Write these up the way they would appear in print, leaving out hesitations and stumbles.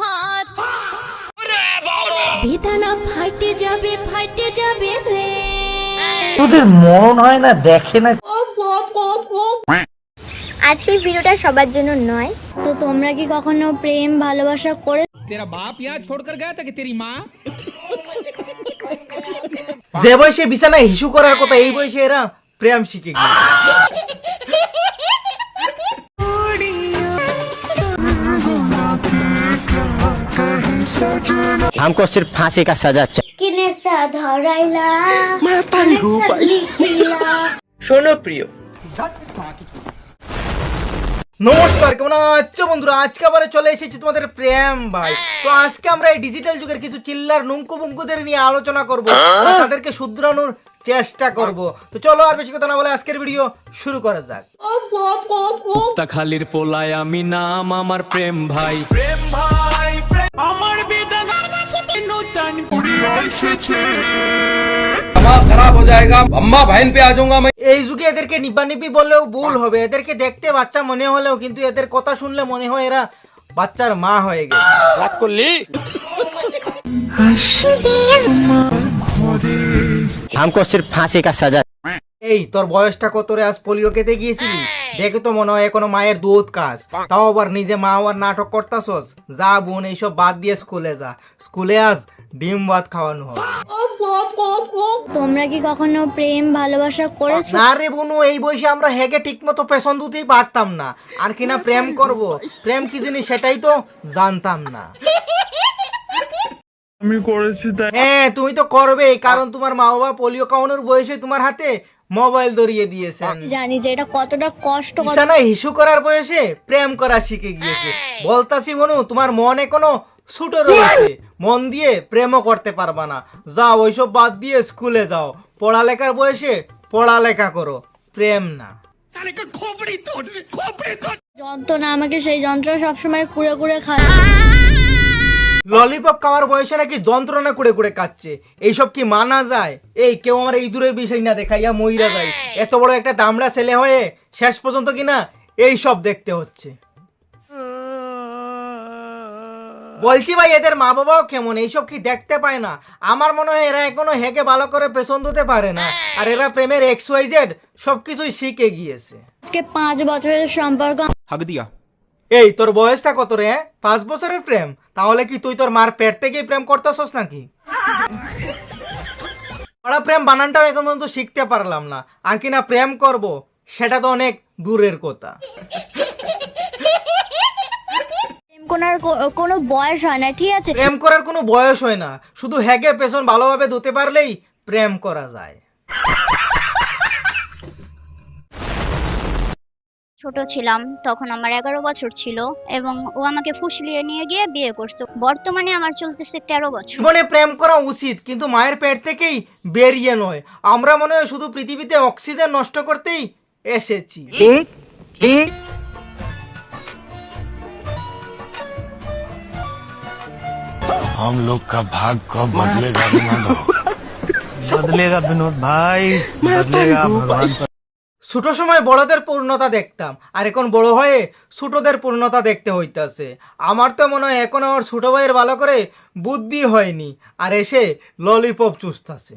হাত বেদনা ফাইটে যাবে রে তোদের মন হয় না দেখে না। আজকের ভিডিওটা সবার জন্য নয়। তো তোমরা কি কখনো প্রেম ভালোবাসা করে? तेरा बाप यहाँ छोड़कर गया था कि तेरी माँ? যে বয়সে বিছানায় হিসু করার কথা এই বয়সে এরা প্রেম শিখে গিয়েছে। हमको सिर्फ फांसी का सजा चाहिए। কিনে ধরাইলা শোনো প্রিয়, নমস্কার, কেমন আছো বন্ধুরা? আজকে আবার চলে এসেছি তোমাদের প্রেম ভাই। তো আজকে আমরা এই ডিজিটাল যুগের কিছু চিল্লার নুঙ্কু বুঙ্কুদের নিয়ে আলোচনা করব, তাদেরকে শুধরানোর চেষ্টা করব। তো চলো আর বেশি কথা না বলে আজকের ভিডিও শুরু করা যাক। খালির পোলায় আমি নাম আমার প্রেম ভাই, আমার বেদনার কাছে নতুন খারাপ হয়ে যায়গা, আম্মা ভাইন পে আ যাऊंगा मैं। এই যুগে এদেরকে নিব্বা নিব্বি বললেও ভুল হবে। এদেরকে দেখতে বাচ্চা মনে হলেও কিন্তু এদের কথা শুনলে মনে হয় এরা বাচ্চার মা হয়ে গেছে। রাগ করলি? हमको सिर्फ फांसी का सजा। এই তোর বয়সটা কত রে? আজ পোলিও খেতে গিয়েছিলি? দেখে তো মনে হয় এখনো মায়ের দুধ খাস, তাও আবার নিজে মা হওয়ার নাটক করতাছস। যা বোন, এইসব বাদ দিয়ে স্কুলে যা। স্কুলে আজ ডিম ভাত খাওয়ানো হবে। তোমরা কি কখনো প্রেম ভালোবাসা করেছো? না রে বোনু, এই বয়সে আমরা হেগে ঠিক মতো পেছন দুতেই পারতাম না, আর কিনা প্রেম করব। প্রেম কি জিনিস সেটাই তো জানতাম না। আমি করেছি তাই। হ্যাঁ, তুমি তো করবেই, কারণ তোমার মা বাবা পোলিও খাওয়ানোর বয়সে তোমার হাতে মোবাইল ধরিয়ে দিয়েছেন। জানি যে এটা কতটা কষ্ট। বিছানায় হিসু করার বয়সে প্রেম করা শিখে গিয়েছে। বলতাছি বনু, তোমার মন এখনো ছোট রয়েছে, মন দিয়ে প্রেমও করতে পারবা না। যাও, ওইসব বাদ দিয়ে স্কুলে যাও। পড়ালেখার বয়সে পড়ালেখা করো, প্রেম না। যন্ত্রণা আমাকে সেই যন্ত্র সবসময় কুড়ে কুড়ে খায়। ললিপপ খাওয়ার বয়সে নাকি যন্ত্রণা কুড়ে কুড়ে কাচ্ছে, এইসব কি মানা যায়? এই কেউ আমার ইঁদুরের বিষয় না দেখাইয়া মইরা যায়। এত বড় একটা দামড়া ছেলে হয়ে শেষ পর্যন্ত কিনা এই সব দেখতে হচ্ছে। বলছি ভাই, এদের মা বাবাও কেমন, এইসব কি দেখতে পায় না? আমার মনে হয় এরা এখনো হেগে ভালো করে পেছন দিতে পারে না, আর এরা প্রেমের XYZ সবকিছুই শিখে গিয়েছে। আজকে 5 বছরের সম্পর্ক। हक दिया। এই তোর বয়সটা কত রে? 5 বছরের প্রেম? তাহলে কি তুই তোর মার পেট থেকেই প্রেম করতেছস নাকি? ওরা প্রেম বানানটাও এখন পর্যন্ত শিখতে পারলাম না, আর কিনা প্রেম করব সেটা তো অনেক দূরের কথা। প্রেম করার কোনো বয়স হয় না, ঠিক আছে? প্রেম করার কোনো বয়স হয় না, শুধু হেগে পেছন ভালোভাবে ধুতে পারলেই প্রেম করা যায়। ছোট ছিলাম তখন, আমার 11 বছর ছিল এবং ও আমাকে ফুসলিয়ে নিয়ে গিয়ে বিয়ে করছে। বর্তমানে আমার চলতেছে 13 বছর। জীবনে প্রেম করা উচিত, কিন্তু মায়ের পেট থেকেই বেরিয়ে নয়। আমরা মনে হয় শুধু পৃথিবীতে অক্সিজেন নষ্ট করতেই এসেছি। हम लोग का भाग कब बदलेगा विनोद? बदलेगा विनोद भाई, बदलेगा भगवान। ছোট সময় বড়দের পূর্ণতা দেখতাম, আর এখন বড় হয়ে ছোটদের পূর্ণতা দেখতে হইতাছে। আমার তো মনে হয় এখন আমার ছোট ভাইয়ের ভালো করে বুদ্ধি হয়নি, আর এসে ললিপপ চুষতাছে।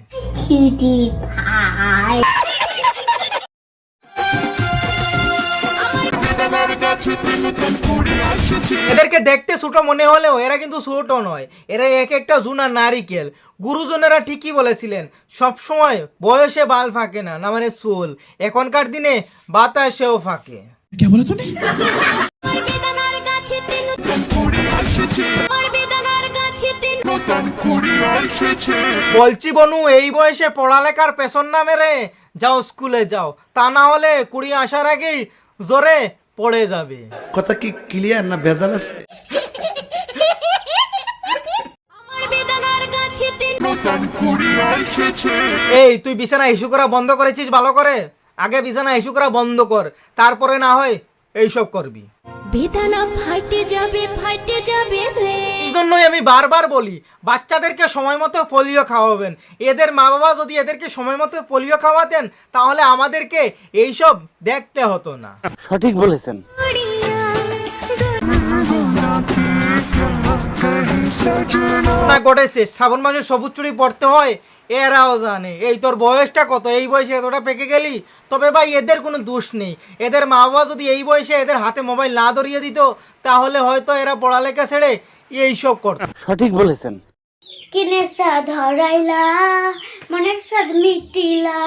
এদেরকে দেখতে ছোট মনে হলেও এরা কিন্তু ছোট নয়, এরা এক একটা জুনা নারিকেল। গুরুজনেরা ঠিকই বলেছিলেন, সবসময় বয়সে বাল ফাঁকে না, না মানে চুল। এখনকার দিনে বাতাসেও ফাঁকে। বলছি বনু, এই বয়সে পড়ালেখার পেছন না মেরে যাও, স্কুলে যাও, তা না হলে কুড়ি আসার আগেই জোরে পড়ে যাবে। কথা কি ক্লিয়ার না ভেজাল আছে? এই তুই বিছানা ইস্যু করা বন্ধ করেছিস ভালো করে? আগে বিছানা ইস্যু করা বন্ধ কর, তারপরে না হয় এইসব করবি। বেদনা ফাইটে যাবে রে। এই জন্যই আমি বারবার বলি, বাচ্চাদেরকে সময় মতো পোলিও খাওয়াবেন। এদের মা বাবা যদি এদেরকে সময় মতো পোলিও খাওয়াতেন, তাহলে আমাদেরকে এইসব দেখতে হতো না। সঠিক বলেছেন। না ঘটেছে শ্রাবণ মাসে সবুজ চুড়ি পড়তে হয় এরাও জানে। এই তোর বয়সটা কত, এই বয়সে এতটা পেকে গেলি? তবে ভাই এদের কোনো দোষ নেই, এদের মা বাবা যদি এই বয়সে এদের হাতে মোবাইল না ধরিয়ে দিত তাহলে হয়তো এরা পড়ালেখা ছেড়ে এইসব করত। সঠিক বলেছেন। কিনে ধরাইলা মনের সাদ মিটিলা